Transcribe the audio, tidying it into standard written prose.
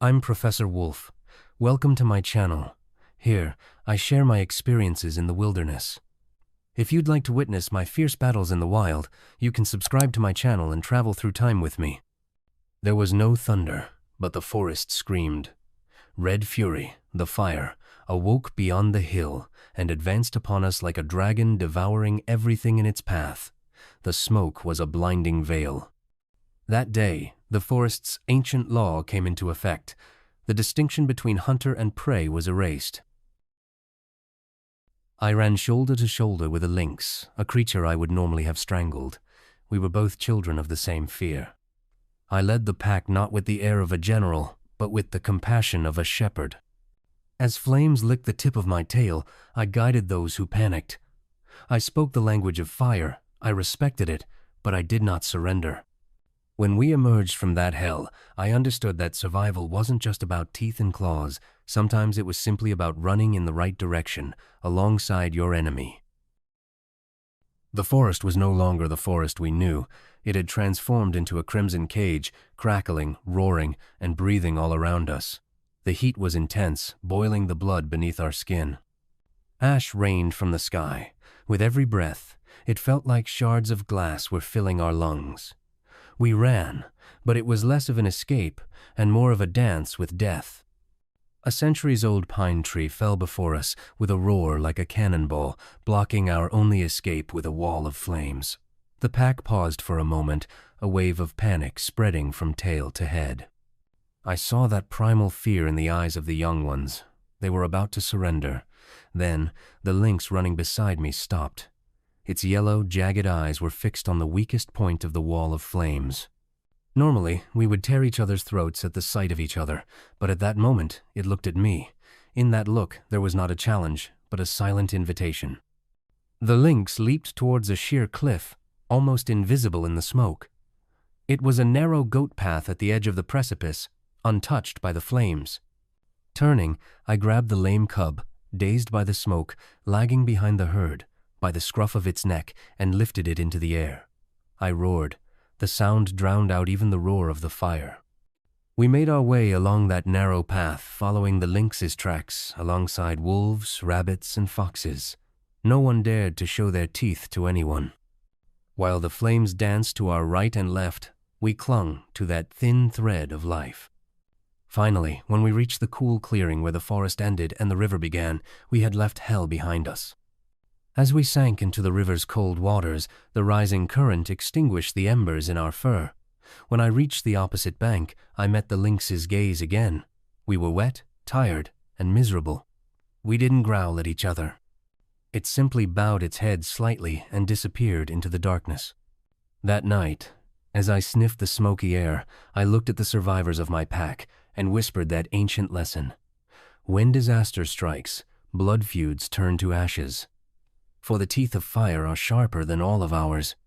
I'm Professor Wolf. Welcome to my channel. Here, I share my experiences in the wilderness. If you'd like to witness my fierce battles in the wild, you can subscribe to my channel and travel through time with me. There was no thunder, but the forest screamed. Red fury, the fire, awoke beyond the hill and advanced upon us like a dragon devouring everything in its path. The smoke was a blinding veil. That day, the forest's ancient law came into effect. The distinction between hunter and prey was erased. I ran shoulder to shoulder with a lynx, a creature I would normally have strangled. We were both children of the same fear. I led the pack not with the air of a general, but with the compassion of a shepherd. As flames licked the tip of my tail, I guided those who panicked. I spoke the language of fire. I respected it, but I did not surrender. When we emerged from that hell, I understood that survival wasn't just about teeth and claws. Sometimes it was simply about running in the right direction, alongside your enemy. The forest was no longer the forest we knew. It had transformed into a crimson cage, crackling, roaring, and breathing all around us. The heat was intense, boiling the blood beneath our skin. Ash rained from the sky. With every breath, it felt like shards of glass were filling our lungs. We ran, but it was less of an escape and more of a dance with death. A centuries-old pine tree fell before us with a roar like a cannonball, blocking our only escape with a wall of flames. The pack paused for a moment, a wave of panic spreading from tail to head. I saw that primal fear in the eyes of the young ones. They were about to surrender. Then, the lynx running beside me stopped. Its yellow, jagged eyes were fixed on the weakest point of the wall of flames. Normally, we would tear each other's throats at the sight of each other, but at that moment, it looked at me. In that look, there was not a challenge, but a silent invitation. The lynx leaped towards a sheer cliff, almost invisible in the smoke. It was a narrow goat path at the edge of the precipice, untouched by the flames. Turning, I grabbed the lame cub, dazed by the smoke, lagging behind the herd, by the scruff of its neck, and lifted it into the air. I roared. The sound drowned out even the roar of the fire. We made our way along that narrow path, following the lynx's tracks, alongside wolves, rabbits, and foxes. No one dared to show their teeth to anyone. While the flames danced to our right and left, we clung to that thin thread of life. Finally, when we reached the cool clearing where the forest ended and the river began, we had left hell behind us. As we sank into the river's cold waters, the rising current extinguished the embers in our fur. When I reached the opposite bank, I met the lynx's gaze again. We were wet, tired, and miserable. We didn't growl at each other. It simply bowed its head slightly and disappeared into the darkness. That night, as I sniffed the smoky air, I looked at the survivors of my pack and whispered that ancient lesson. When disaster strikes, blood feuds turn to ashes. For the teeth of fire are sharper than all of ours.